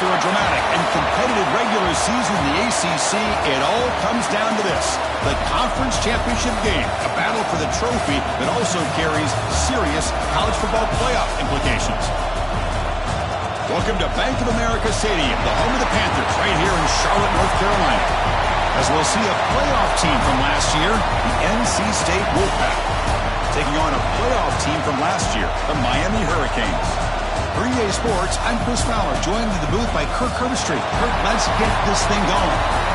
After a dramatic and competitive regular season in the ACC, it all comes down to this: the conference championship game, a battle for the trophy that also carries serious college football playoff implications. Welcome to Bank of America Stadium, the home of the Panthers, right here in Charlotte, North Carolina. As we'll see a playoff team from last year, the NC State Wolfpack, taking on a playoff team from last year, the Miami Hurricanes. For EA Sports, I'm Chris Fowler, joined in the booth by Kirk Herbstreit. Kirk, let's get this thing going.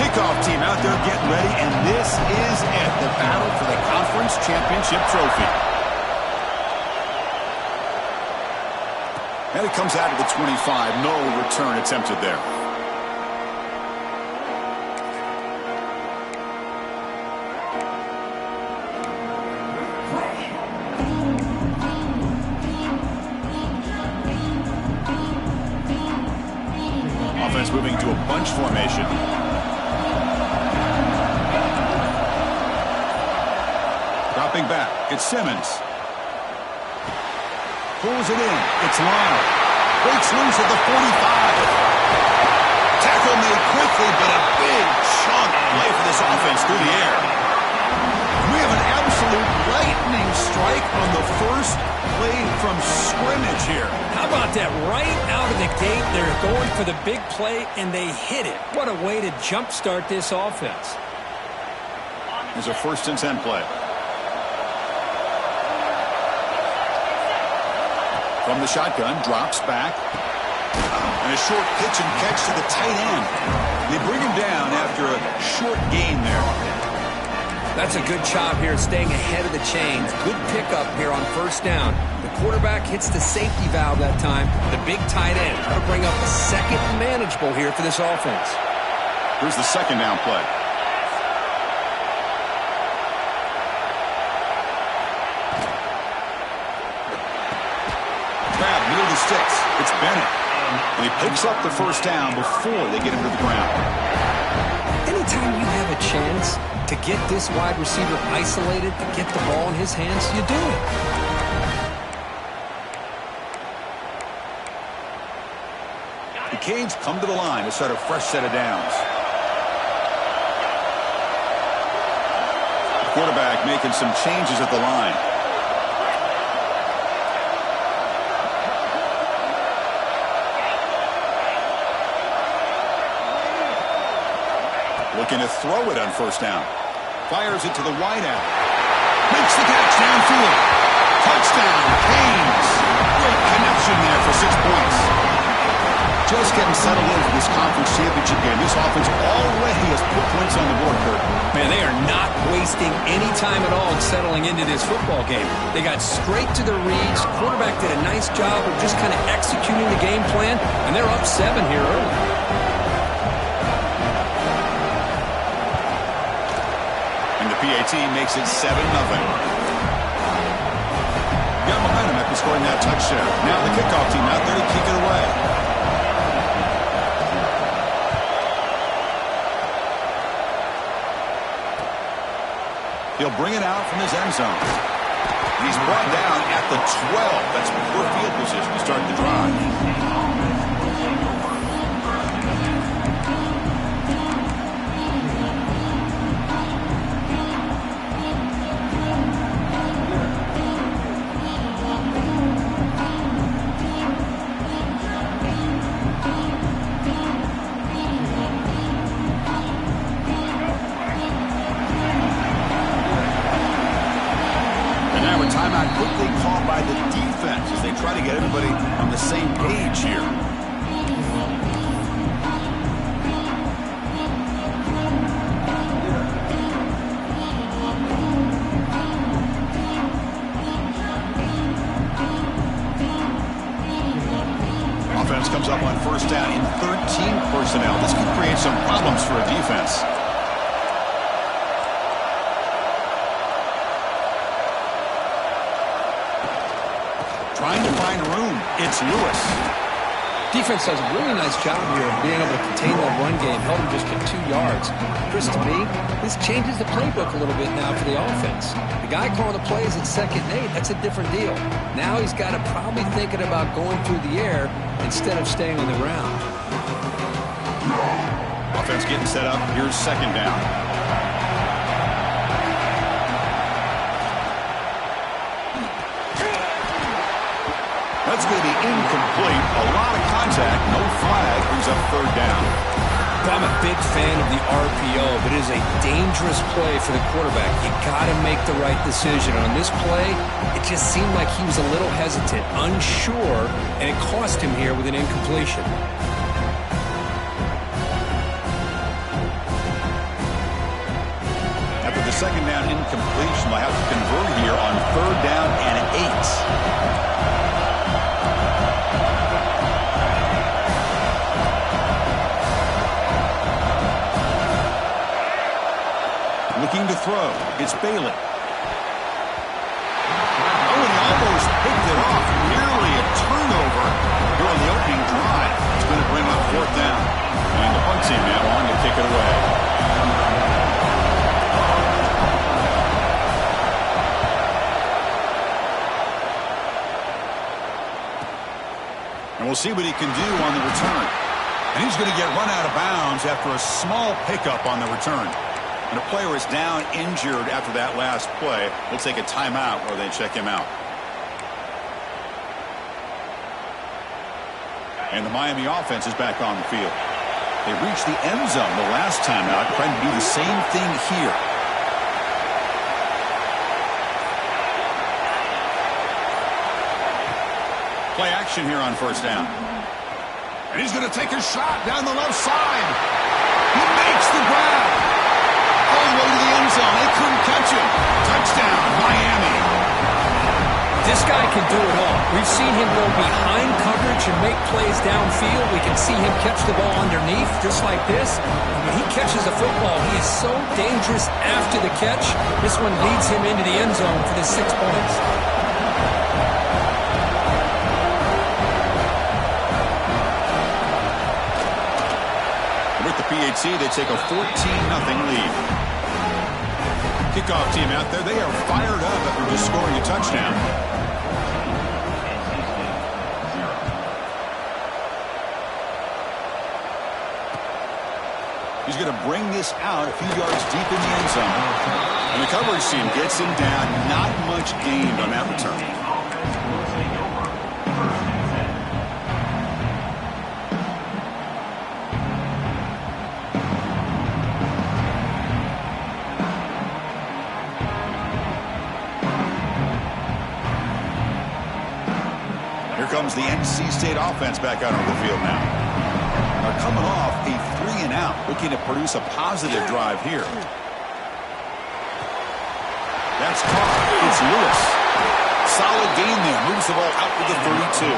Kickoff team out there getting ready, and this is it, the battle for the conference championship trophy. And it comes out of the 25. No return attempted there. Offense moving to a bunch formation. Dropping back, it's Simmons. Pulls it in, it's Lyle. Breaks loose at the 45. Tackle made quickly, but a big chunk play for this offense through the air. We have an absolute lightning strike on the first play from scrimmage here. How about that? Right out of the gate, they're going for the big play, and they hit it. What a way to jumpstart this offense. There's a 1st and 10 play. From the shotgun, drops back. And a short pitch and catch to the tight end. They bring him down after a short gain there. That's a good job here, staying ahead of the chains. Good pickup here on 1st down. The quarterback hits the safety valve that time. The big tight end. That'll bring up a 2nd and manageable here for this offense. Here's the 2nd down play. Near the sticks. It's Bennett. And he picks up the 1st down before they get him to the ground. Anytime you have a chance to get this wide receiver isolated, to get the ball in his hands, you do it. The Canes come to the line to start a fresh set of downs. The quarterback making some changes at the line. Looking to throw it on 1st down. Fires it to the wide out. Makes the catch downfield. Touchdown, Canes. Great connection there for 6 points. Just getting settled in for this conference championship game. This offense already has put points on the board, Kurt. Man, they are not wasting any time at all settling into this football game. They got straight to the reads. Quarterback did a nice job of just kind of executing the game plan, and they're up 7 here early. PAT makes it 7-0. Got momentum after scoring that touchdown. Now the kickoff team out there to kick it away. He'll bring it out from his end zone. He's brought down at the 12. That's poor field position to start the drive. Timeout quickly called by the defense as they try to get everybody on the same page here. yards for a defense. Trying to find room. It's Lewis. Defense does a really nice job here of being able to contain that run game. Held him just to 2 yards. Chris, to me, this changes the playbook a little bit now for the offense. The guy calling the plays at 2nd and 8, that's a different deal. Now he's got to probably thinking about going through the air instead of staying on the ground. Offense getting set up. Here's 2nd down. That's going to be incomplete. A lot of contact. No flag. Brings up 3rd down. I'm a big fan of the RPO, but it is a dangerous play for the quarterback. You got to make the right decision. On this play, it just seemed like he was a little hesitant, unsure, and it cost him here with an incompletion. After the 2nd down incompletion, they'll have to convert here on 3rd down and 8. Looking to throw. It's Bailey. Oh, and he almost picked it off. Nearly a turnover here on the opening drive. It's going to bring up 4th down. And the punt team now on to kick it away. And we'll see what he can do on the return. And he's going to get run out of bounds after a small pickup on the return. And a player is down injured after that last play. We'll take a timeout where they check him out. And the Miami offense is back on the field. They reached the end zone the last time out, trying to do the same thing here. Play action here on 1st down. And he's going to take a shot down the left side. He makes the grab. All the way to the end zone. They couldn't catch him. Touchdown, Miami. This guy can do it all. We've seen him go behind coverage and make plays downfield. We can see him catch the ball underneath just like this. And when he catches the football, he is so dangerous after the catch. This one leads him into the end zone for the 6 points. With the PAT, they take a 14-0 lead. Kickoff team out there, they are fired up after just scoring a touchdown. He's going to bring this out a few yards deep in the end zone. And the coverage team gets him down. Not much gained on that return. Comes the NC State offense back out on the field now. They're coming off a 3-and-out, looking to produce a positive drive here. That's caught. It's Lewis. Solid gain there. Moves the ball out to the 32.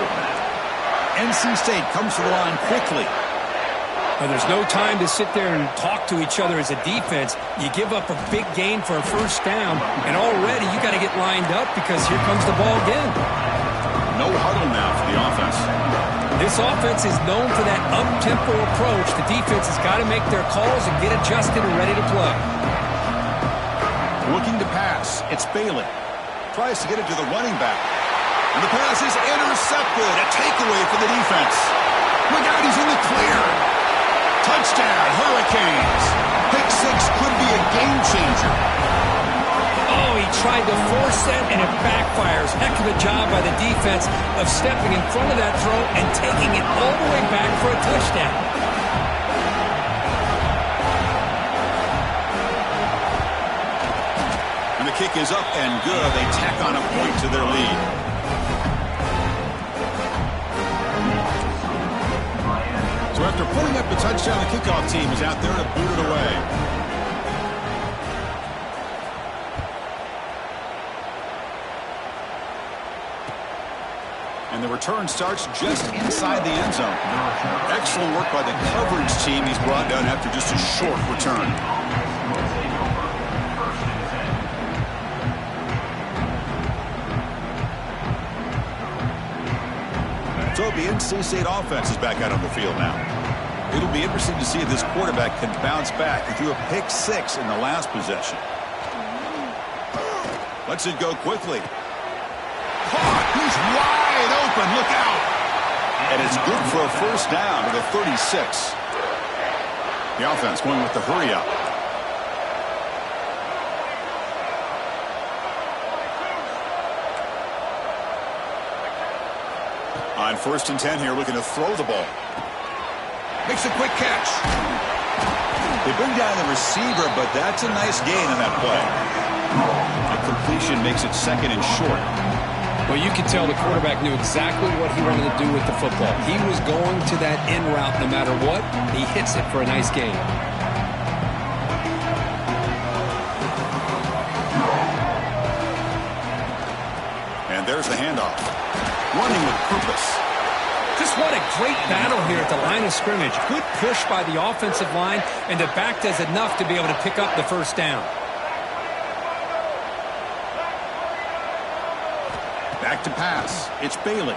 NC State comes to the line quickly. Now, there's no time to sit there and talk to each other as a defense. You give up a big gain for a 1st down, and already you got to get lined up because here comes the ball again. No huddle now for the offense. This offense is known for that up-tempo approach. The defense has got to make their calls and get adjusted and ready to play. Looking to pass. It's Bailey. Tries to get it to the running back. And the pass is intercepted. A takeaway for the defense. Look out, he's in the clear. Touchdown, Hurricanes. Pick 6 could be a game changer. Oh, he tried to force that, and it backfires. Heck of a job by the defense of stepping in front of that throw and taking it all the way back for a touchdown. And the kick is up and good. They tack on a point to their lead. So after putting up the touchdown, the kickoff team is out there to boot it away. And the return starts just inside the end zone. Excellent work by the coverage team. He's brought down after just a short return. So the NC State offense is back out on the field now. It'll be interesting to see if this quarterback can bounce back. He threw a pick 6 in the last possession. Lets it go quickly. Caught. He's wide open. Look out. And it's good for a first down to the 36. The offense going with the hurry up. On 1st and 10 here, looking to throw the ball. Makes a quick catch. They bring down the receiver, but that's a nice gain on that play. A completion makes it 2nd and short. Well, you can tell the quarterback knew exactly what he wanted to do with the football. He was going to that in route no matter what. He hits it for a nice gain. And there's the handoff. Running with purpose. Just what a great battle here at the line of scrimmage. Good push by the offensive line, and the back does enough to be able to pick up the first down. Back to pass. It's Bailey.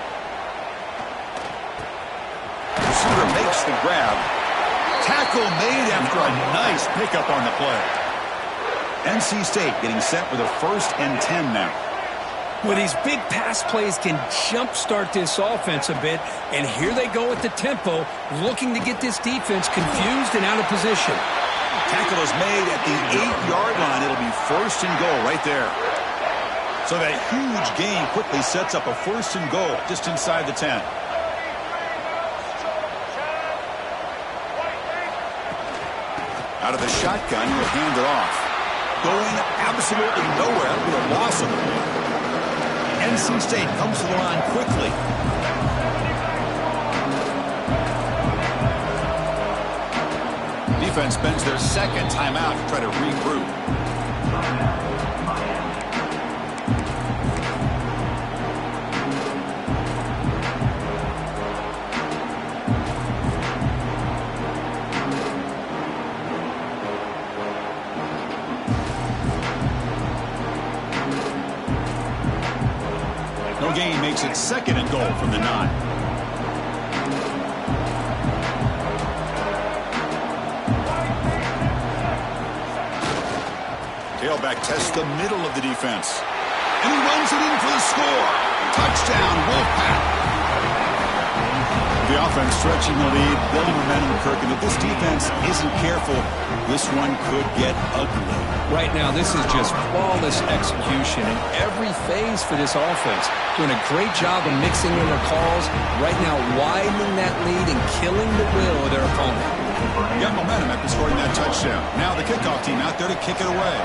Receiver makes the grab. Tackle made after a nice pickup on the play. NC State getting set with a 1st and 10 now. Well, these big pass plays can jumpstart this offense a bit, and here they go at the tempo, looking to get this defense confused and out of position. Tackle is made at the 8-yard line. It'll be 1st and goal right there. So that huge gain quickly sets up a 1st and goal just inside the 10. Out of the shotgun, he'll hand it off. Going absolutely nowhere. That'll be a loss of the ball. NC State comes to the line quickly. Defense spends their 2nd timeout to try to regroup. No gain makes it 2nd and goal from the 9. Tailback tests the middle of the defense. And he runs it in for the score. Touchdown, Wolfpack. The offense stretching the lead, building momentum, Kirk. And if this defense isn't careful, this one could get ugly. Right now, this is just flawless execution in every phase for this offense. Doing a great job of mixing in their calls. Right now, widening that lead and killing the will of their opponent. Got momentum after scoring that touchdown. Now the kickoff team out there to kick it away.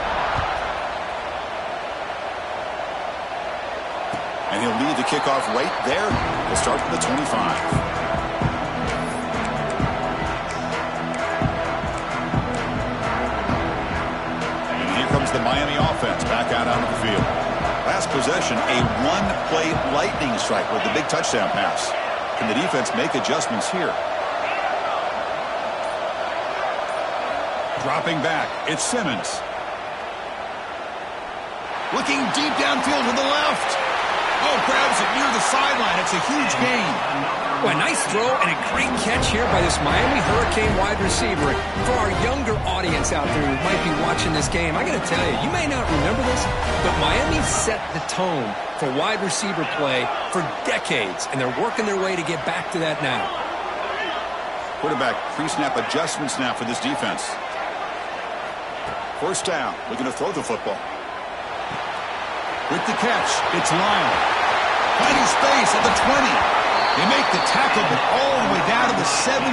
And he'll lead the kickoff right there. We'll start from the 25. The Miami offense back out onto the field. Last possession, a one-play lightning strike with the big touchdown pass. Can the defense make adjustments here? Dropping back, it's Simmons. Looking deep downfield to the left. Oh, grabs it near the sideline. It's a huge gain. Well, a nice throw and a great catch here by this Miami Hurricane wide receiver. For our younger audience out there who might be watching this game, I got to tell you, you may not remember this, but Miami set the tone for wide receiver play for decades, and they're working their way to get back to that now. Quarterback pre-snap adjustments now for this defense. 1st down, looking to throw the football. With the catch, it's Lyle. Finding space at the 20. They make the tackle, but all the way down to the 17.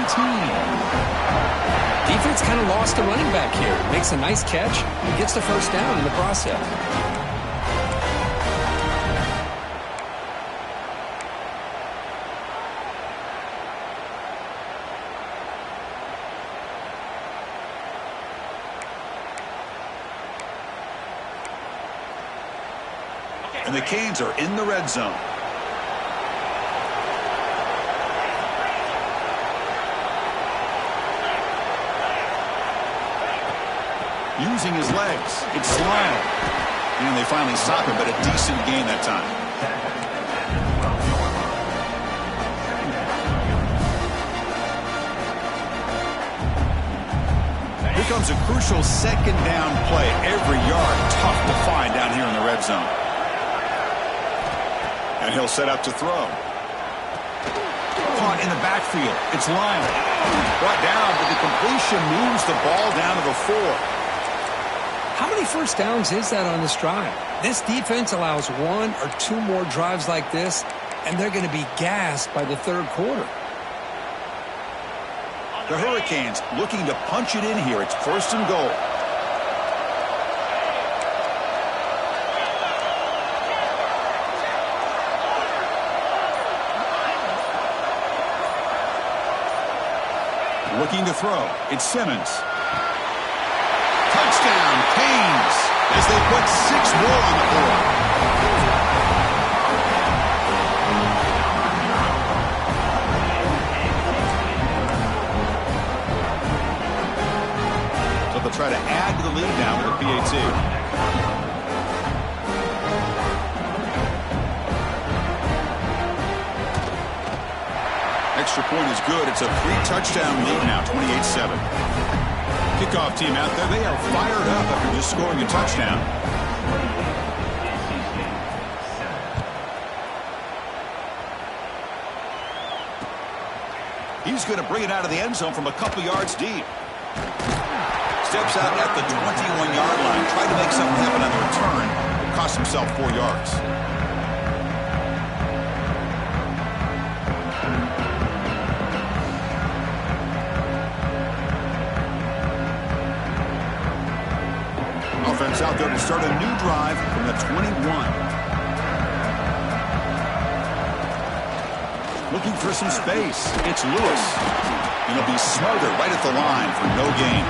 Defense kind of lost a running back here. Makes a nice catch and gets the 1st down in the process. And the Canes are in the red zone. using his legs. It's Lyle. And they finally stop him, but a decent gain that time. Here comes a crucial second down play. Every yard tough to find down here in the red zone. And he'll set up to throw. Caught in the backfield. It's Lyle. Brought down, but the completion moves the ball down to the 4. How many first downs is that on this drive? This defense allows 1 or 2 more drives like this, and they're going to be gassed by the third quarter. The Hurricanes looking to punch it in here. It's 1st and goal. Looking to throw. It's Simmons. Touchdown, Canes, as they put 6 more on the board. So they'll try to add to the lead now with a PAT. Extra point is good. It's a 3-touchdown lead now, 28-7. Kickoff team out there. They are fired up after just scoring a touchdown. He's going to bring it out of the end zone from a couple yards deep. Steps out at the 21-yard line. Tried to make something happen on the return. Cost himself 4 yards. Offense out there to start a new drive from the 21. Looking for some space. It's Lewis. And he'll be smothered right at the line for no gain.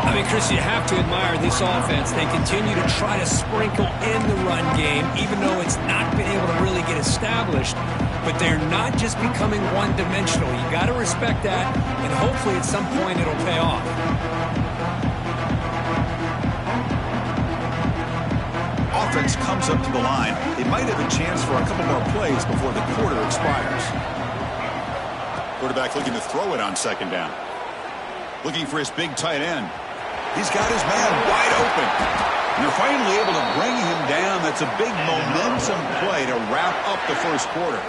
I mean, Chris, you have to admire this offense. They continue to try to sprinkle in the run game, even though it's not been able to really get established. But they're not just becoming one-dimensional. You got to respect that, and hopefully at some point it'll pay off. Offense comes up to the line. They might have a chance for a couple more plays before the quarter expires. Quarterback looking to throw it on 2nd down. Looking for his big tight end. He's got his man wide open. And they're finally able to bring him down. That's a big momentum play to wrap up the first quarter.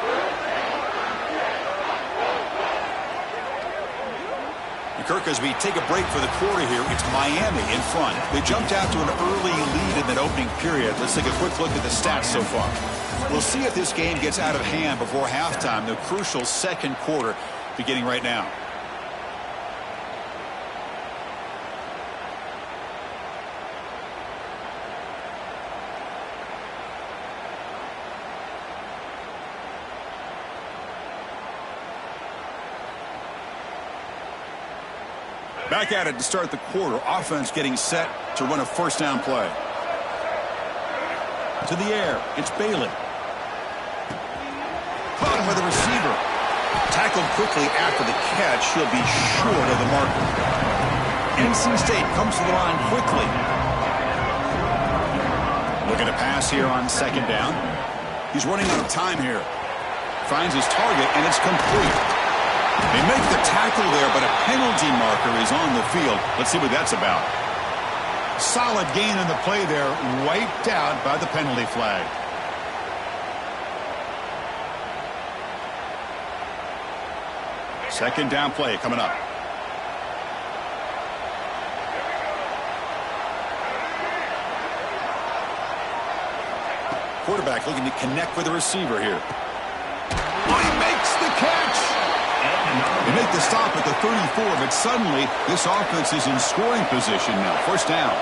Kirk, as we take a break for the quarter here, it's Miami in front. They jumped out to an early lead in that opening period. Let's take a quick look at the stats so far. We'll see if this game gets out of hand before halftime, the crucial second quarter beginning right now. Back at it to start the quarter. Offense getting set to run a 1st down play. To the air. It's Bailey. Caught him with a receiver. Tackled quickly after the catch. He'll be short of the marker. NC State comes to the line quickly. Looking to pass here on 2nd down. He's running out of time here. Finds his target, and it's complete. They make the tackle there, but a penalty marker is on the field. Let's see what that's about. Solid gain in the play there, wiped out by the penalty flag. Second down play coming up. Quarterback looking to connect with the receiver here. Oh, he makes the catch! They make the stop at the 34, but suddenly this offense is in scoring position now. 1st down.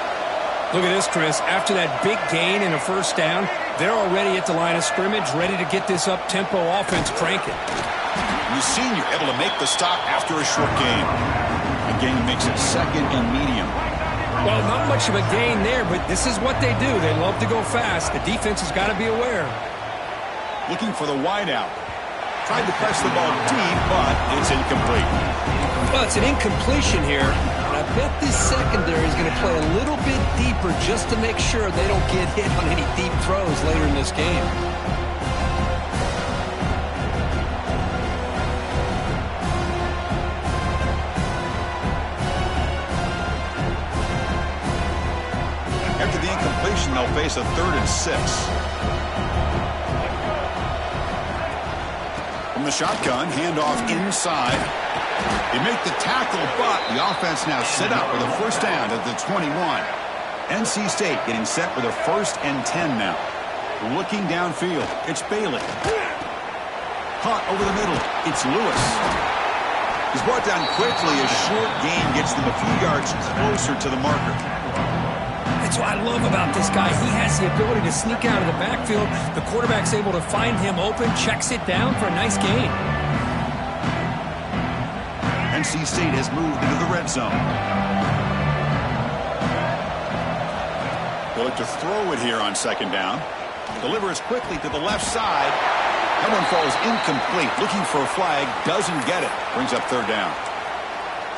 Look at this, Chris. After that big gain in a 1st down, they're already at the line of scrimmage, ready to get this up-tempo offense cranking. The senior able to make the stop after a short gain. Again, makes it 2nd and medium. Well, not much of a gain there, but this is what they do. They love to go fast. The defense has got to be aware. Looking for the wideout. Tried to press the ball deep, but it's incomplete. Well, it's an incompletion here. And I bet this secondary is going to play a little bit deeper just to make sure they don't get hit on any deep throws later in this game. After the incompletion, they'll face a 3rd and 6. From the shotgun, handoff inside. They make the tackle, but the offense now set up with a first down at the 21. NC State getting set with a 1st and 10 now. Looking downfield, it's Bailey. Caught over the middle, it's Lewis. He's brought down quickly. A short gain gets them a few yards closer to the marker. That's what I love about this guy. He has the ability to sneak out of the backfield. The quarterback's able to find him open, checks it down for a nice gain. NC State has moved into the red zone. They'll look to throw it here on 2nd down. Delivers quickly to the left side. That one falls incomplete. Looking for a flag. Doesn't get it. Brings up 3rd down.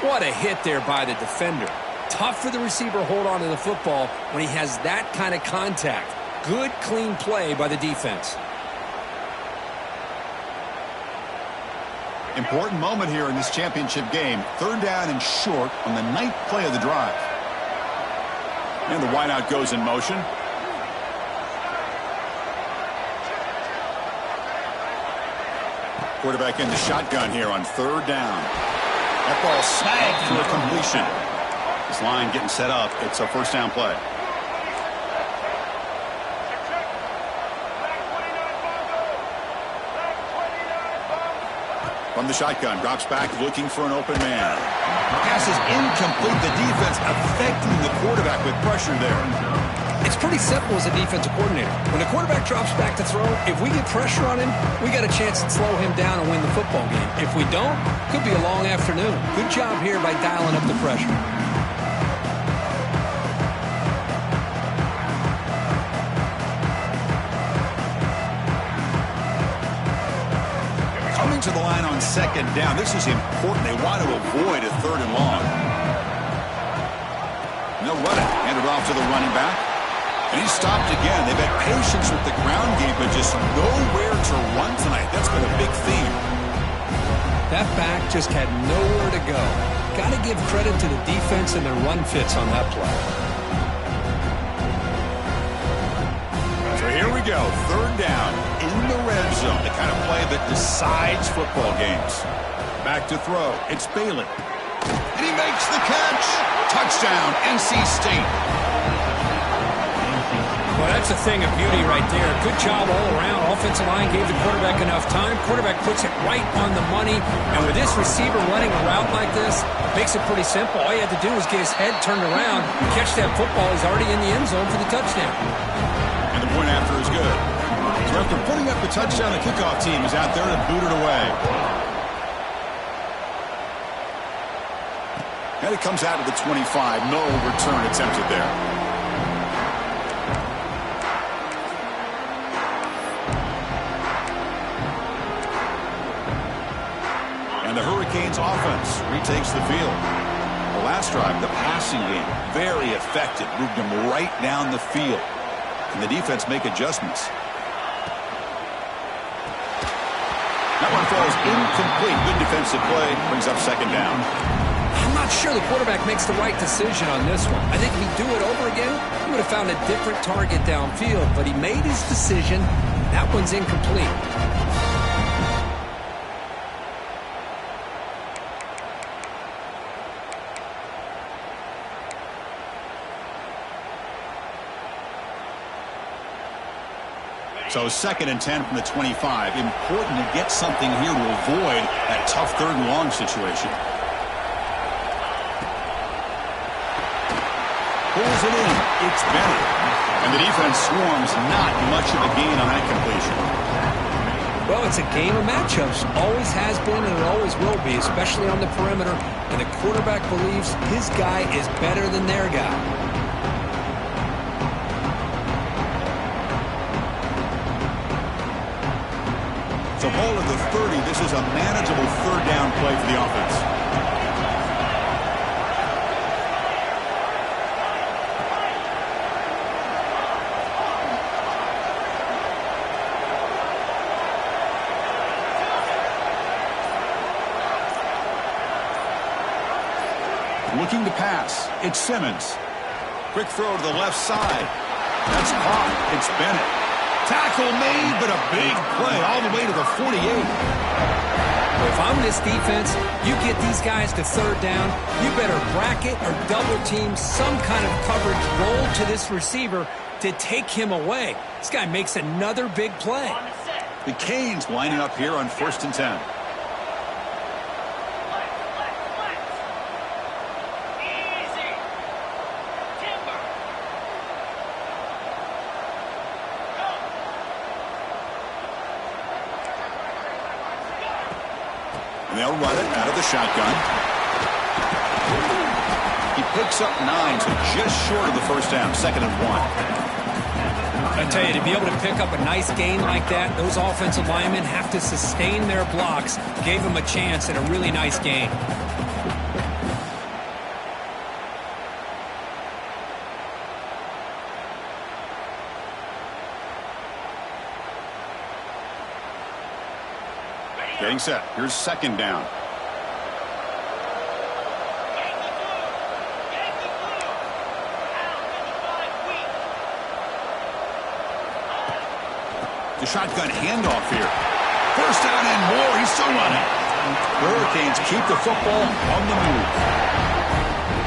What a hit there by the defender. Tough for the receiver to hold on to the football when he has that kind of contact. Good, clean play by the defense. Important moment here in this championship game. 3rd down and short on the 9th play of the drive. And the wideout goes in motion. Quarterback in the shotgun here on 3rd down. That ball snagged for a completion. This line getting set up. It's a first down play. From the shotgun, drops back looking for an open man. Pass is incomplete. The defense affecting the quarterback with pressure there. It's pretty simple as a defensive coordinator. When the quarterback drops back to throw, if we get pressure on him, we got a chance to slow him down and win the football game. If we don't, could be a long afternoon. Good job here by dialing up the pressure. To the line on 2nd down. This is important. They want to avoid a 3rd and long. And they'll run it. Hand it off to the running back. And he's stopped again. They've had patience with the ground game, but just nowhere to run tonight. That's been a big theme. That back just had nowhere to go. Got to give credit to the defense and their run fits on that play. So here we go. 3rd down in the red zone. The kind of play that decides football games. Back to throw. It's Bailey. And he makes the catch. Touchdown, NC State. Well, that's a thing of beauty right there. Good job all around. Offensive line gave the quarterback enough time. Quarterback puts it right on the money. And with this receiver running a route like this, makes it pretty simple. All you had to do was get his head turned around, catch that football. He's already in the end zone for the touchdown. And the point after is good. So after putting up the touchdown, the kickoff team is out there to boot it away. And it comes out to the 25. No return attempted there. And the Hurricanes offense retakes the field. The last drive, the passing game, very effective. Moved them right down the field. And the defense make adjustments. That one falls incomplete. Good defensive play. Brings up 2nd down. I'm not sure the quarterback makes the right decision on this one. I think if he'd do it over again, he would have found a different target downfield. But he made his decision. That one's incomplete. So 2nd and 10 from the 25. Important to get something here to avoid that tough 3rd and long situation. Pulls it in. It's Bennett. And the defense swarms. Not much of a gain on that completion. Well, it's a game of matchups. Always has been and it always will be, especially on the perimeter. And the quarterback believes his guy is better than their guy. So ball at the 30. This is a manageable 3rd down play for the offense. Looking to pass. It's Simmons. Quick throw to the left side. That's caught. It's Bennett. Tackle made, but a big play all the way to the 48. If I'm this defense, you get these guys to third down, you better bracket or double team some kind of coverage roll to this receiver to take him away. This guy makes another big play. The Canes lining up here on 1st and 10. And they'll run it out of the shotgun. He picks up 9, so just short of the first down, 2nd and 1. I tell you, to be able to pick up a nice gain like that, those offensive linemen have to sustain their blocks. Gave him a chance at a really nice gain. Getting set. Here's 2nd down. The shotgun handoff here. 1st down and more. He's still running. Hurricanes keep the football on the move.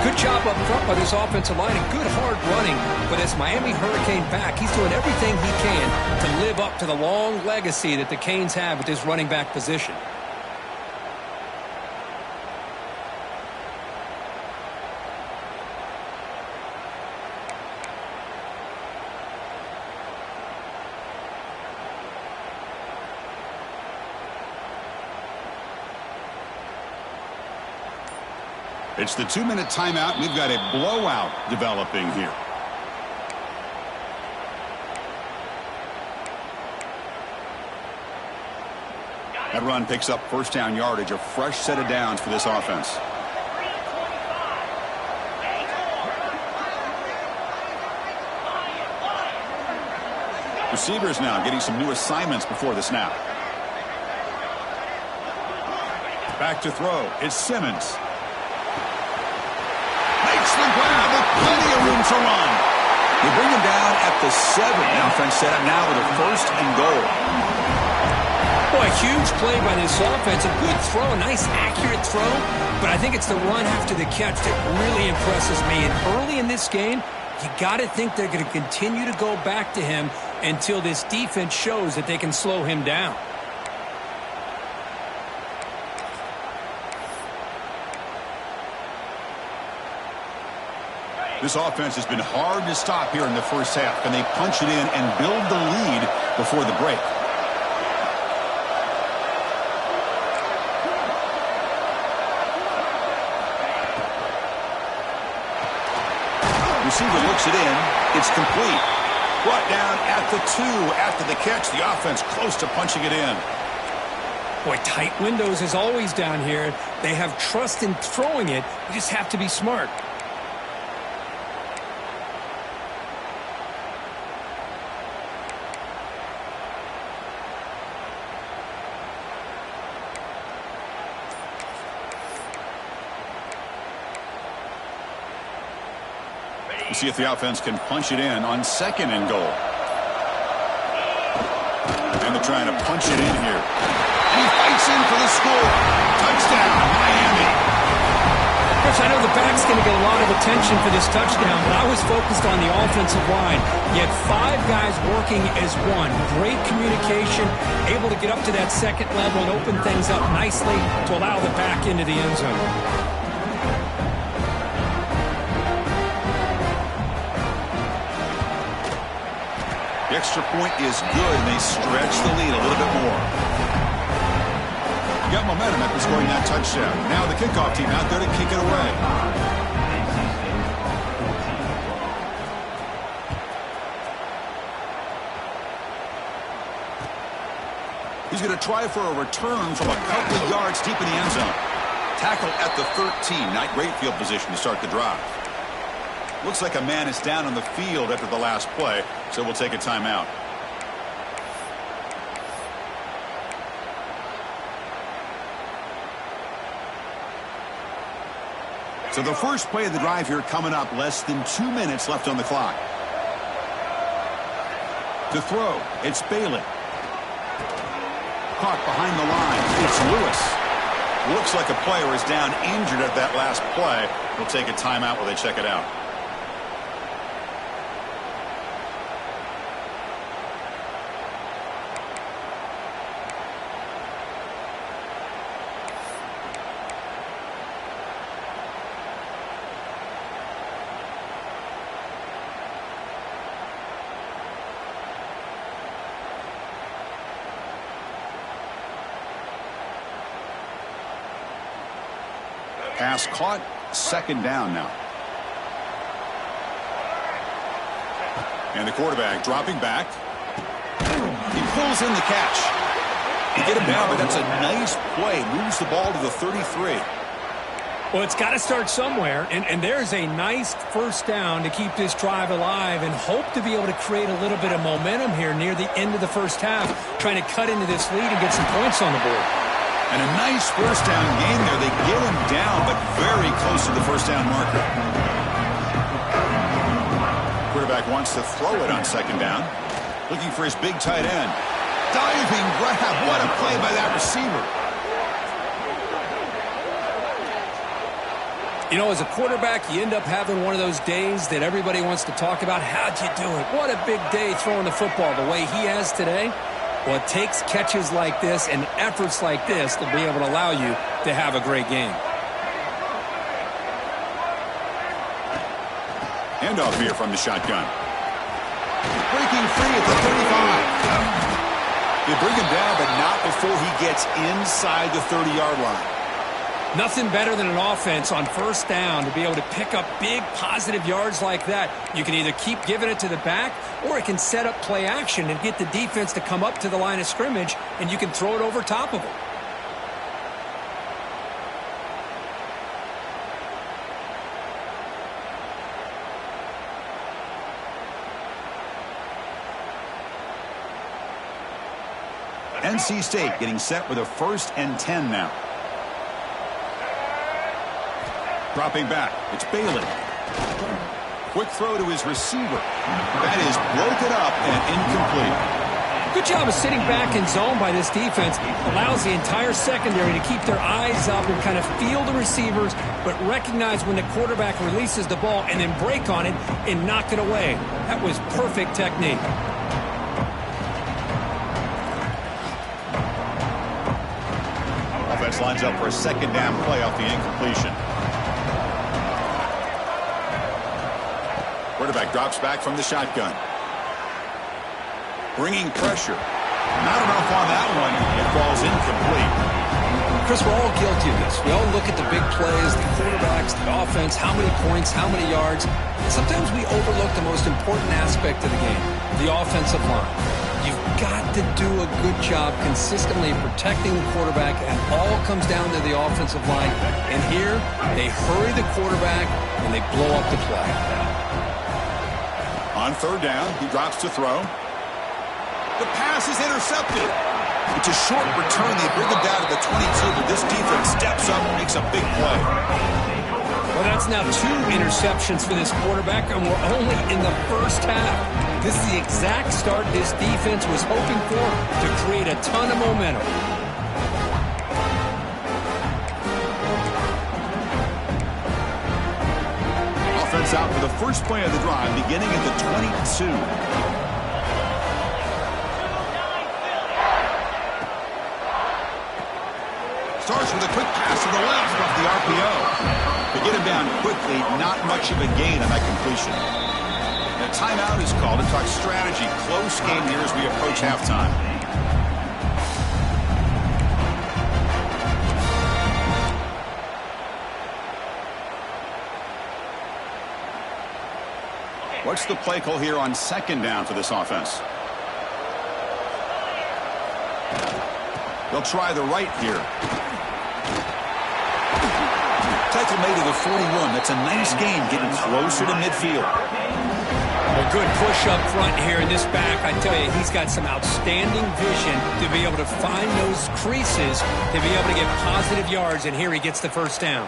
Good job up front by this offensive line and good hard running. But as Miami Hurricane back, he's doing everything he can to live up to the long legacy that the Canes have at this running back position. It's the 2-minute timeout. We've got a blowout developing here. That run picks up 1st down yardage, a fresh set of downs for this offense. Receivers now getting some new assignments before the snap. Back to throw. It's Simmons. Makes the grab with plenty of room to run. They bring him down at the 7. The offense set up now with a 1st and goal. Boy, huge play by this offense. A good throw, a nice accurate throw. But I think it's the run after the catch that really impresses me. And early in this game, you got to think they're going to continue to go back to him until this defense shows that they can slow him down. This offense has been hard to stop here in the first half. Can they punch it in and build the lead before the break? Receiver looks it in. It's complete. Brought down at the 2 after the catch. The offense close to punching it in. Boy, tight windows is always down here. They have trust in throwing it. You just have to be smart. See if the offense can punch it in on 2nd and goal. And they're trying to punch it in here. And he fights in for the score. Touchdown, Miami. Coach, I know the back's going to get a lot of attention for this touchdown, but I was focused on the offensive line. You had 5 guys working as one. Great communication, able to get up to that 2nd level and open things up nicely to allow the back into the end zone. The extra point is good, and they stretch the lead a little bit more. You got momentum after scoring that touchdown. Now the kickoff team out there to kick it away. He's going to try for a return from a couple of yards deep in the end zone. Tackle at the 13. Not great field position to start the drive. Looks like a man is down on the field after the last play, so we'll take a timeout. So the first play of the drive here coming up, less than 2 minutes left on the clock. To throw, it's Bailey. Caught behind the line, it's Lewis. Looks like a player is down injured at that last play. We'll take a timeout while they check it out. Pass caught, second down now. And the quarterback dropping back. He pulls in the catch. You get him down, but that's a nice play. Moves the ball to the 33. Well, it's got to start somewhere, and there's a nice first down to keep this drive alive and hope to be able to create a little bit of momentum here near the end of the first half, trying to cut into this lead and get some points on the board. And a nice first down gain there. They get him down, but very close to the first down marker. Quarterback wants to throw it on second down. Looking for his big tight end. Diving grab. What a play by that receiver. You know, as a quarterback, you end up having one of those days that everybody wants to talk about. How'd you do it? What a big day throwing the football the way he has today. Well, it takes catches like this and efforts like this to be able to allow you to have a great game. Handoff here from the shotgun. Breaking free at the 35. They bring him down, but not before he gets inside the 30-yard line. Nothing better than an offense on first down to be able to pick up big positive yards like that. You can either keep giving it to the back, or it can set up play action and get the defense to come up to the line of scrimmage, and you can throw it over top of them. NC State getting set with a 1st and 10 now. Dropping back, it's Bailey. Quick throw to his receiver. That is broken up and incomplete. Good job of sitting back in zone by this defense. Allows the entire secondary to keep their eyes up and kind of feel the receivers, but recognize when the quarterback releases the ball and then break on it and knock it away. That was perfect technique. Offense lines up for a second down play off the incompletion. Quarterback drops back from the shotgun. Bringing pressure. Not enough on that one. It falls incomplete. Chris, we're all guilty of this. We all look at the big plays, the quarterbacks, the offense, how many points, how many yards. Sometimes we overlook the most important aspect of the game, the offensive line. You've got to do a good job consistently protecting the quarterback, and all comes down to the offensive line. And here, they hurry the quarterback, and they blow up the play. On third down, he drops to throw. The pass is intercepted. It's a short return. They bring him down to the 22, but this defense steps up and makes a big play. Well, that's now 2 interceptions for this quarterback, and we're only in the first half. This is the exact start this defense was hoping for to create a ton of momentum. Offense out for the first play of the drive, beginning at the 22. Starts with a quick pass to the left off the RPO. They get him down quickly, not much of a gain on that completion. A timeout is called to talk strategy. Close game here as we approach halftime. What's the play call here on second down for this offense? They'll try the right here. Tackle made to the 41. That's a nice gain, getting closer to midfield. A good push up front here in this back. I tell you, he's got some outstanding vision to be able to find those creases, to be able to get positive yards, and here he gets the first down.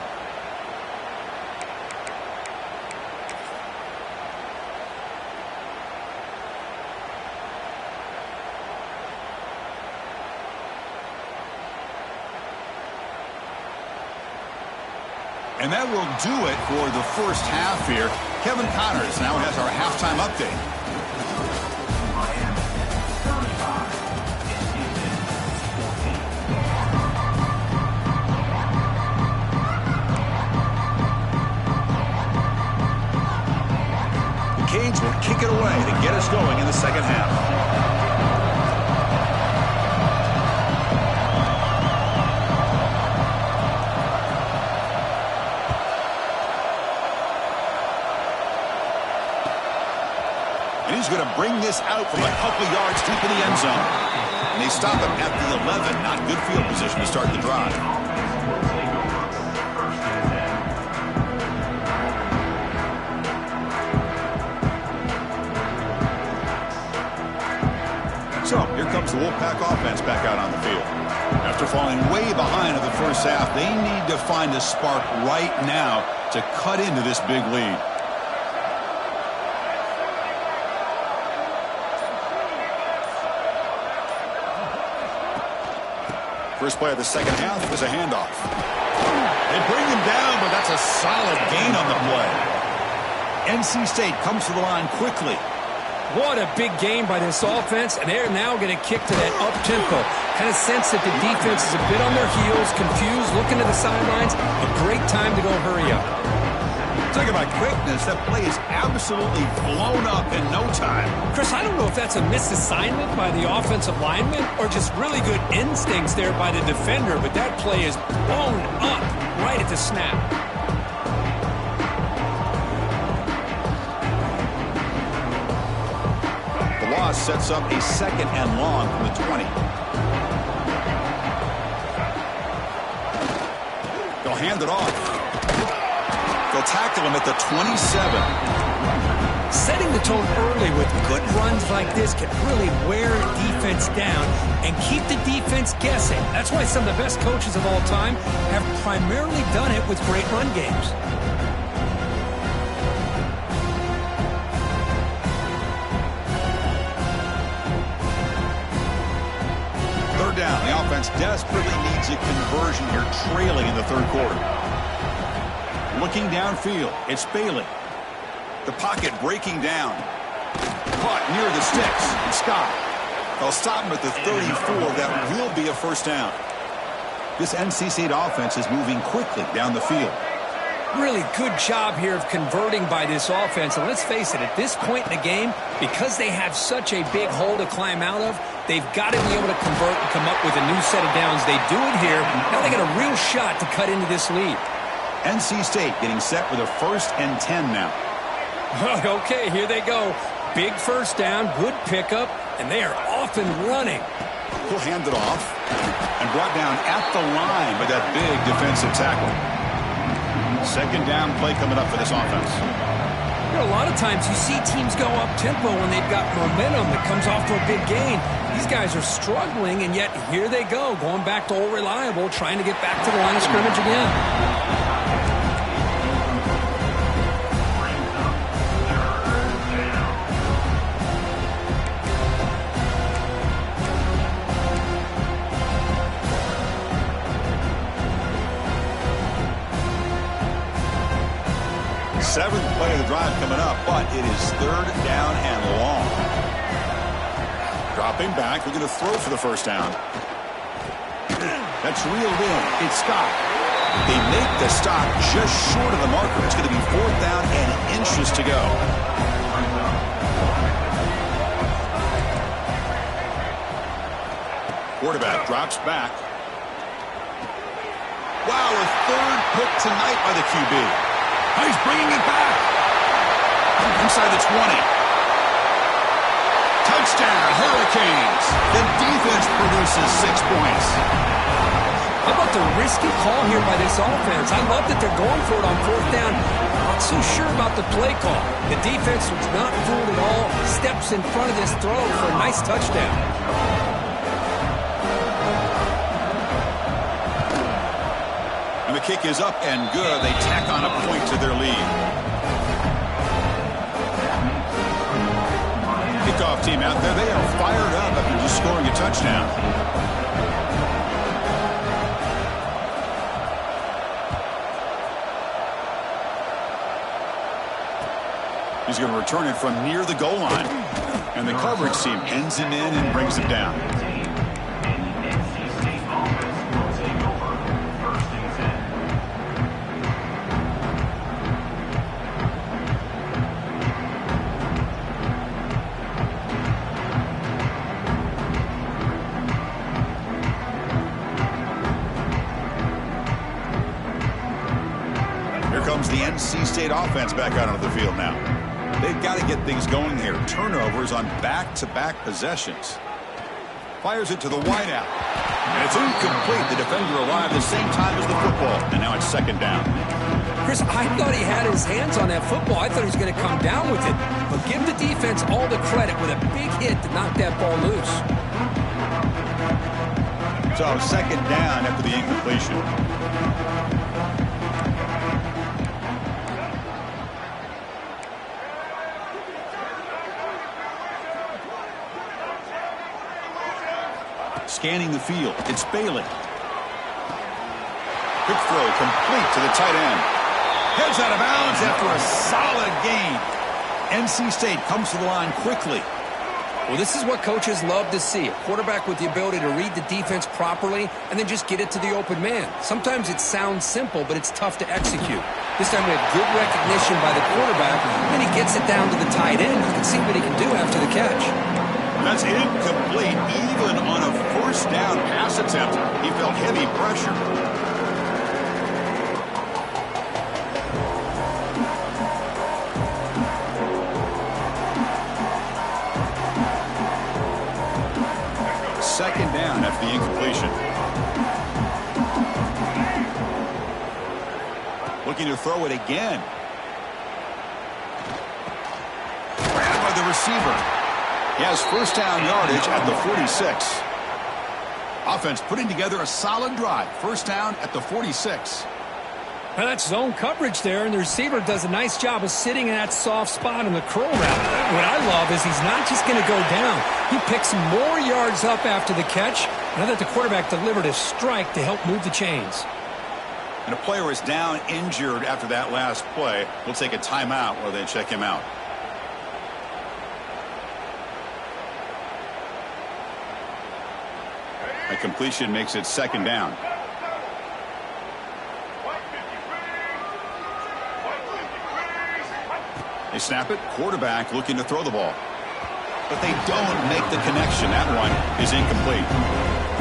And that will do it for the first half here. Kevin Connors now has our halftime update. The Canes will kick it away to get us going in the second half. He's going to bring this out from a couple yards deep in the end zone. And they stop him at the 11. Not good field position to start the drive. So here comes the Wolfpack offense back out on the field. After falling way behind in the first half, they need to find a spark right now to cut into this big lead. First play of the second half is a handoff. They bring him down, but that's a solid gain on the play. NC State comes to the line quickly. What a big game by this offense, and they're now going to kick to that up-tempo. Kind of sense that the defense is a bit on their heels, confused, looking to the sidelines. A great time to go hurry up. Talking about quickness, that play is absolutely blown up in no time. Chris, I don't know if that's a misassignment by the offensive lineman or just really good instincts there by the defender, but that play is blown up right at the snap. The loss sets up a second and long from the 20. They'll hand it off. They'll tackle him at the 27. Setting the tone early with good runs like this can really wear defense down and keep the defense guessing. That's why some of the best coaches of all time have primarily done it with great run games. Third down. The offense desperately needs a conversion here, trailing in the third quarter. Looking downfield, it's Bailey. The pocket breaking down. Caught near the sticks. And Scott. They'll stop him at the 34. That will be a first down. This NC State offense is moving quickly down the field. Really good job here of converting by this offense. And let's face it, at this point in the game, because they have such a big hole to climb out of, they've got to be able to convert and come up with a new set of downs. They do it here. Now they got a real shot to cut into this lead. NC State getting set with a 1st and 10 now. Okay, here they go. Big first down, good pickup, and they are off and running. He'll hand it off and brought down at the line by that big defensive tackle. Second down play coming up for this offense. You know, a lot of times you see teams go up-tempo when they've got momentum that comes off to a big gain. These guys are struggling, and yet here they go, going back to old reliable, trying to get back to the line of scrimmage again. 7th play of the drive coming up, but it is 3rd down and long. Dropping back, they're going to throw for the first down. That's reeled in. It's Scott. They make the stop just short of the marker. It's going to be 4th down and inches to go. Quarterback drops back. Wow, a 3rd pick tonight by the QB. He's bringing it back. Inside the 20. Touchdown, Hurricanes. The defense produces 6 points. How about the risky call here by this offense? I love that they're going for it on 4th down. Not so sure about the play call. The defense was not fooled at all. Steps in front of this throw for a nice touchdown. And the kick is up and good. They tack on a point to their lead. Kickoff team out there. They are fired up after just scoring a touchdown. He's going to return it from near the goal line. And the coverage team pins him in and brings him down. Here comes the NC State offense back out onto the field now. They've got to get things going here. Turnovers on back-to-back possessions. Fires it to the wideout. And it's incomplete. The defender arrived the same time as the football. And now it's second down. Chris, I thought he had his hands on that football. I thought he was going to come down with it. But give the defense all the credit with a big hit to knock that ball loose. So second down after the incompletion. Scanning the field. It's Bailey. Quick throw complete to the tight end. Heads out of bounds after a solid gain. NC State comes to the line quickly. Well, this is what coaches love to see. A quarterback with the ability to read the defense properly and then just get it to the open man. Sometimes it sounds simple, but it's tough to execute. This time we have good recognition by the quarterback, and he gets it down to the tight end. You can see what he can do after the catch. That's incomplete. Even on a first down pass attempt, he felt heavy pressure. Second down after the incompletion. Looking to throw it again. Grabbed by the receiver. He has first down yardage at the 46. Offense putting together a solid drive. First down at the 46. Well, that's zone coverage there, and the receiver does a nice job of sitting in that soft spot in the curl route. What I love is he's not just going to go down. He picks more yards up after the catch. Now that the quarterback delivered a strike to help move the chains. And a player is down injured after that last play. We'll take a timeout while they check him out. A completion makes it second down. They snap it. Quarterback looking to throw the ball. But they don't make the connection. That one is incomplete.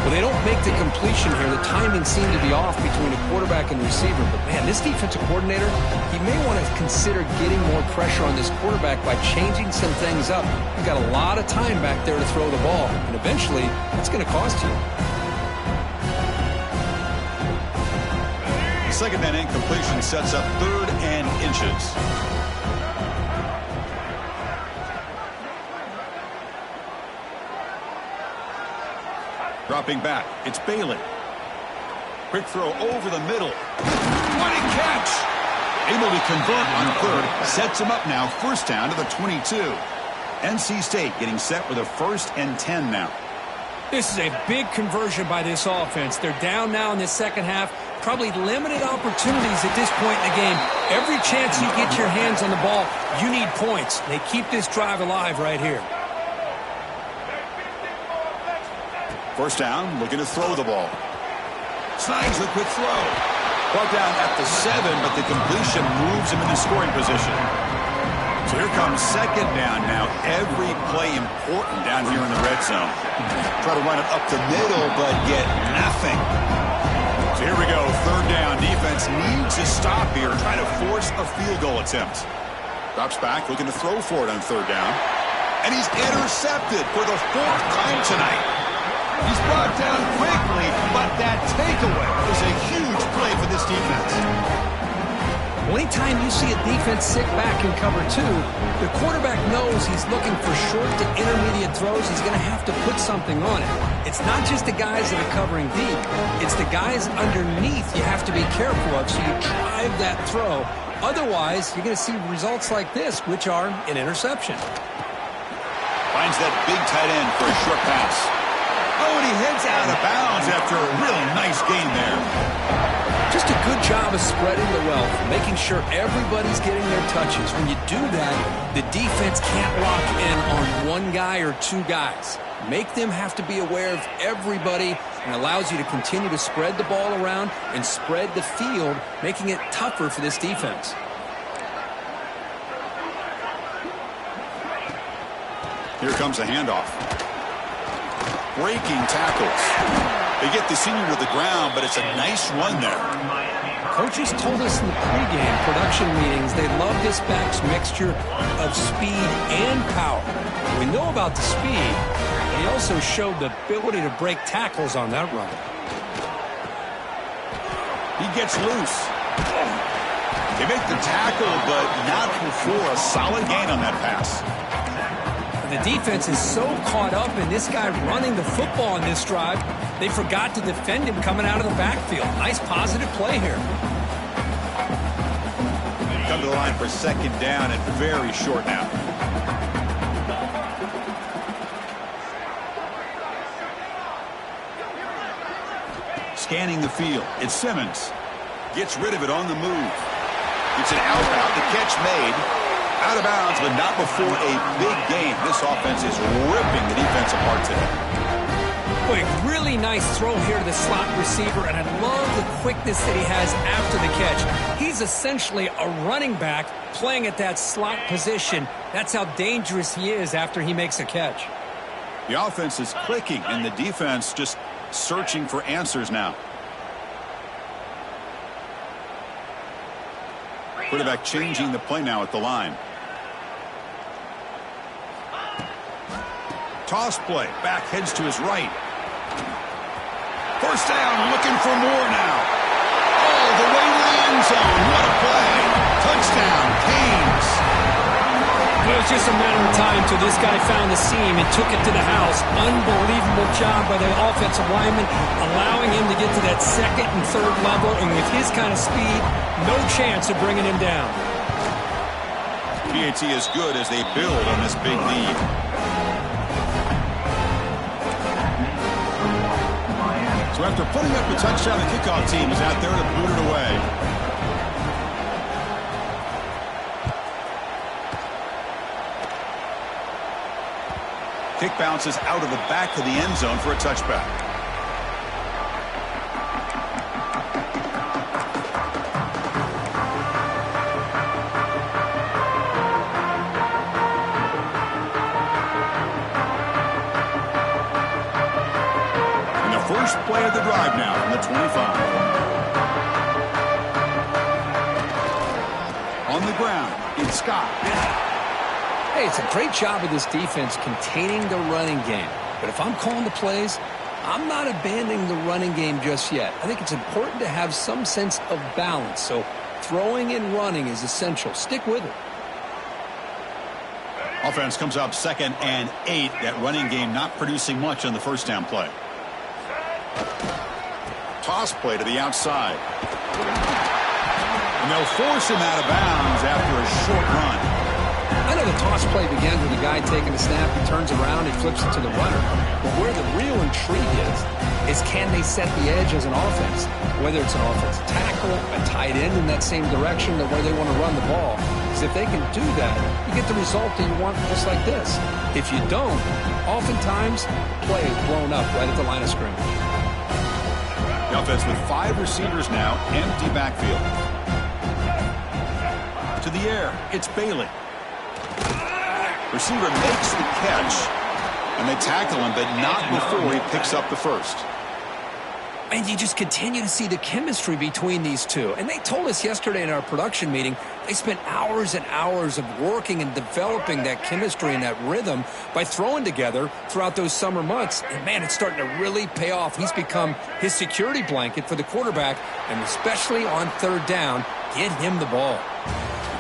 Well, they don't make the completion here. The timing seemed to be off between the quarterback and the receiver. But, man, this defensive coordinator, he may want to consider getting more pressure on this quarterback by changing some things up. You've got a lot of time back there to throw the ball. And eventually, that's going to cost you. The second down incompletion sets up third and inches. Dropping back, it's Bailey. Quick throw over the middle. What a catch! Able to convert on third, sets him up now, first down to the 22. NC State getting set with a 1st and 10 now. This is a big conversion by this offense. They're down now in the second half. Probably limited opportunities at this point in the game. Every chance you get your hands on the ball, you need points. They keep this drive alive right here. First down, looking to throw the ball. Snags the quick throw. Brought down at the 7, but the completion moves him into scoring position. So here comes second down now. Every play important down here in the red zone. Try to run it up the middle, but get nothing. So here we go, third down. Defense needs to stop here. Try to force a field goal attempt. Drops back, looking to throw for it on third down. And he's intercepted for the 4th time tonight. He's brought down quickly, but that takeaway is a huge play for this defense. Well, anytime you see a defense sit back in cover 2, the quarterback knows he's looking for short to intermediate throws. He's going to have to put something on it. It's not just the guys that are covering deep. It's the guys underneath you have to be careful of, so you drive that throw. Otherwise, you're going to see results like this, which are an interception. Finds that big tight end for a short pass. Oh, and he heads out of bounds after a really nice gain there. Just a good job of spreading the wealth, making sure everybody's getting their touches. When you do that, the defense can't lock in on one guy or two guys. Make them have to be aware of everybody, and allows you to continue to spread the ball around and spread the field, making it tougher for this defense. Here comes a handoff. Breaking tackles. They get the senior to the ground, but it's a nice run there. Coaches told us in the pregame production meetings they love this back's mixture of speed and power. We know about the speed. He also showed the ability to break tackles on that run. He gets loose. They make the tackle, but not before a solid gain on that pass. The defense is so caught up in this guy running the football on this drive, they forgot to defend him coming out of the backfield. Nice positive play here. Come to the line for second down and very short now. Scanning the field. It's Simmons. Gets rid of it on the move. It's an outbound. The catch made. Out of bounds, but not before a big gain. This offense is ripping the defense apart today. Boy, really nice throw here to the slot receiver, and I love the quickness that he has after the catch. He's essentially a running back playing at that slot position. That's how dangerous he is after he makes a catch. The offense is clicking, and the defense just searching for answers now. Quarterback changing the play now at the line. Toss play. Back heads to his right. First down, looking for more now. All the way to the end zone. What a play. Touchdown, Canes. It was just a matter of time till this guy found the seam and took it to the house. Unbelievable job by the offensive lineman, allowing him to get to that second and third level, and with his kind of speed, no chance of bringing him down. PAT is good as they build on this big lead. So after putting up a touchdown, the kickoff team is out there to boot it away. Kick bounces out of the back of the end zone for a touchback. And the first play of the drive now from the 25. On the ground, it's Scott. Hey, it's a great job of this defense containing the running game. But if I'm calling the plays, I'm not abandoning the running game just yet. I think it's important to have some sense of balance. So throwing and running is essential. Stick with it. Offense comes up 2nd and 8. That running game not producing much on the first down play. Toss play to the outside. And they'll force him out of bounds after a short run. I know the toss play begins with the guy taking the snap. He turns around, he flips it to the runner. But where the real intrigue is can they set the edge as an offense? Whether it's an offensive tackle, a tight end in that same direction, the way they want to run the ball. Because if they can do that, you get the result that you want just like this. If you don't, oftentimes, play is blown up right at the line of scrimmage. The offense with 5 receivers now, empty backfield. To the air, it's Bailey. Receiver makes the catch, and they tackle him, but not before he picks up the first. And you just continue to see the chemistry between these two. And they told us yesterday in our production meeting, they spent hours and hours of working and developing that chemistry and that rhythm by throwing together throughout those summer months. And, man, it's starting to really pay off. He's become his security blanket for the quarterback, and especially on third down, get him the ball.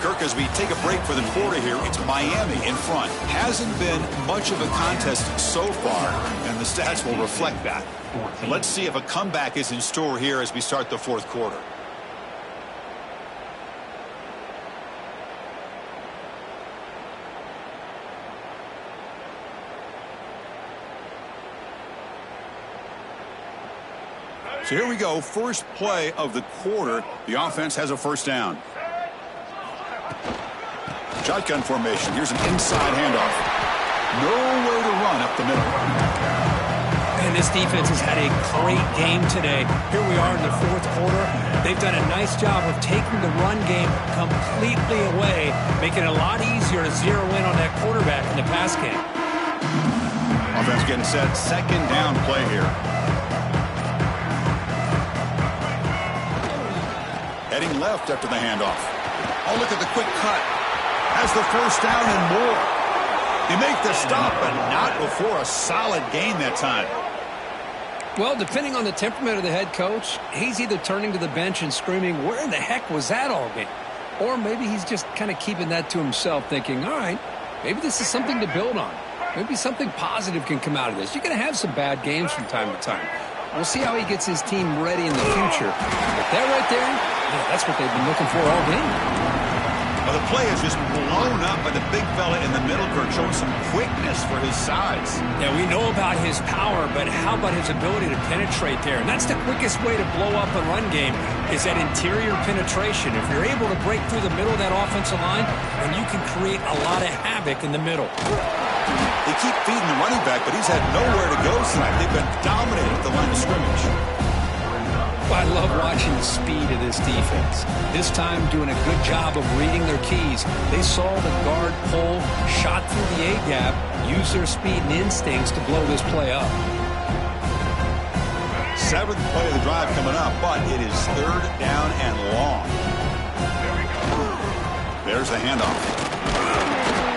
Kirk, as we take a break for the quarter here, it's Miami in front. Hasn't been much of a contest so far, and the stats will reflect that. Let's see if a comeback is in store here as we start the fourth quarter. So here we go, first play of the quarter. The offense has a first down. Shotgun formation. Here's an inside handoff. Nowhere to run up the middle. And this defense has had a great game today. Here we are in the fourth quarter. They've done a nice job of taking the run game completely away, making it a lot easier to zero in on that quarterback in the pass game. Offense getting set. Second down play here. Heading left after the handoff. Oh, look at the quick cut. Has the first down and more. They make the stop, but not before a solid gain that time. Well, depending on the temperament of the head coach, he's either turning to the bench and screaming, where in the heck was that all game? Or maybe he's just kind of keeping that to himself, thinking, all right, maybe this is something to build on. Maybe something positive can come out of this. You're going to have some bad games from time to time. We'll see how he gets his team ready in the future. But that right there, yeah, that's what they've been looking for all game. Well, the play is just blown up by the big fella in the middle, Kurt, showing some quickness for his size. Yeah, we know about his power, but how about his ability to penetrate there? And that's the quickest way to blow up a run game, is that interior penetration. If you're able to break through the middle of that offensive line, then you can create a lot of havoc in the middle. They keep feeding the running back, but he's had nowhere to go tonight. They've been dominating at the line of scrimmage. I love watching the speed of this defense. This time doing a good job of reading their keys. They saw the guard pull, shot through the A-gap, used their speed and instincts to blow this play up. Seventh play of the drive coming up, but it is third down and long. There's the handoff.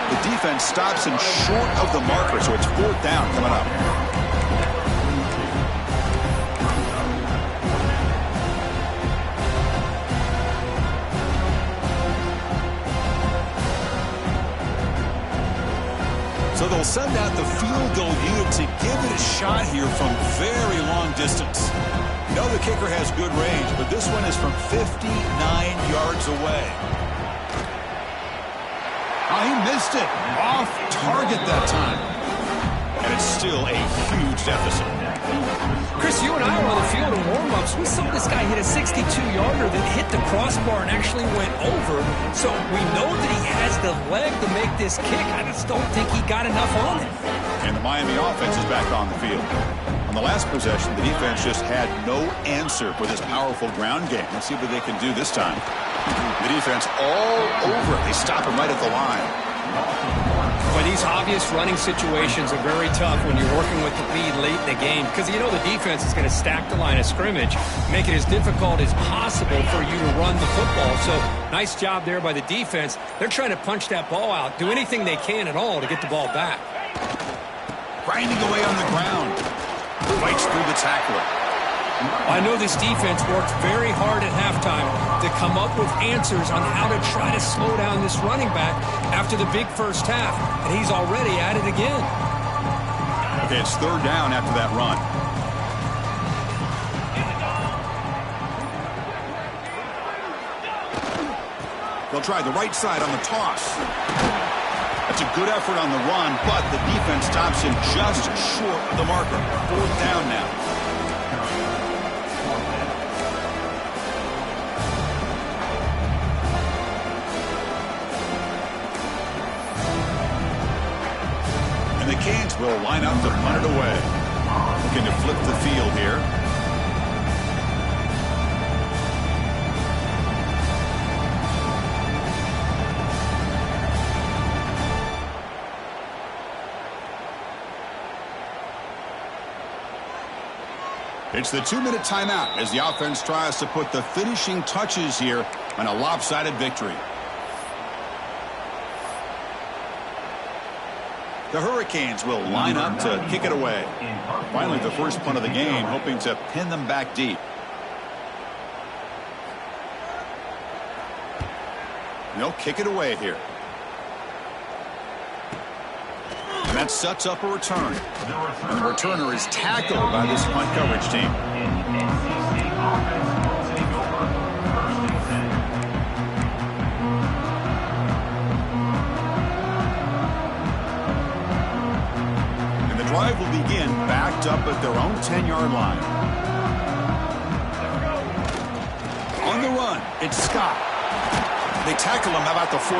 The defense stops him short of the marker, so it's fourth down coming up. So they'll send out the field goal unit to give it a shot here from very long distance. You know the kicker has good range, but this one is from 59 yards away. Oh, he missed it. Off target that time. And it's still a huge deficit. Chris, you and I were on the field in warm-ups. We saw this guy hit a 62-yarder that hit the crossbar and actually went over. So we know that he has the leg to make this kick. I just don't think he got enough on it. And the Miami offense is back on the field. On the last possession, the defense just had no answer for this powerful ground game. Let's see what they can do this time. The defense all over it. They stop him right at the line. But these obvious running situations are very tough when you're working with the lead late in the game, because you know the defense is going to stack the line of scrimmage, make it as difficult as possible for you to run the football. So nice job there by the defense. They're trying to punch that ball out, do anything they can at all to get the ball back. Grinding away on the ground. Fights through the tackler. I know this defense worked very hard at halftime to come up with answers on how to try to slow down this running back after the big first half, and he's already at it again. Okay, it's third down after that run. They'll try the right side on the toss. That's a good effort on the run, but the defense stops him just short of the marker. Fourth down now. The Canes will line up to punt it away. Looking to flip the field here. It's the 2-minute timeout as the offense tries to put the finishing touches here on a lopsided victory. The Hurricanes will line up to kick it away. Finally, the first punt of the game, hoping to pin them back deep. They'll kick it away here. And that sets up a return. And the returner is tackled by this punt coverage team. Drive will begin backed up at their own 10-yard line. run. It's Scott. They tackle him. How about the 14?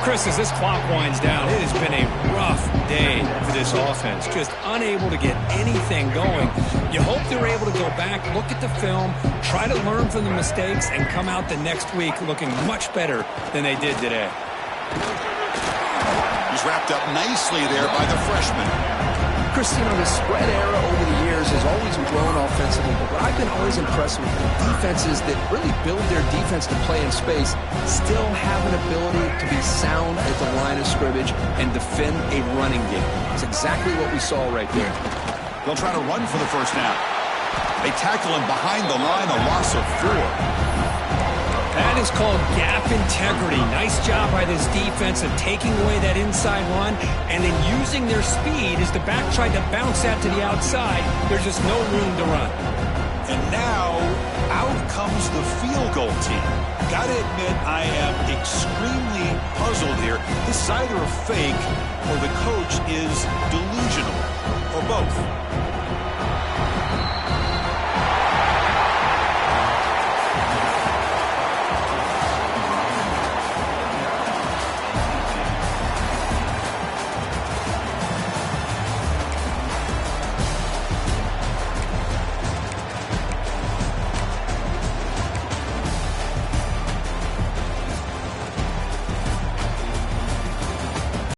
Chris, as this clock winds down, it has been a rough day for this offense. Just unable to get anything going. You hope they're able to go back, look at the film, try to learn from the mistakes, and come out the next week looking much better than they did today. He's wrapped up nicely there by the freshman. Chris, the spread era over the years has always grown offensively, but what I've been always impressed with defenses that really build their defense to play in space still have an ability to be sound at the line of scrimmage and defend a running game. It's exactly what we saw right there. They'll try to run for the first down. They tackle him behind the line, a loss of 4. That is called gap integrity. Nice job by this defense of taking away that inside run and then using their speed as the back tried to bounce that to the outside. There's just no room to run. And now, out comes the field goal team. Gotta admit, I am extremely puzzled here. This is either a fake or the coach is delusional, or both.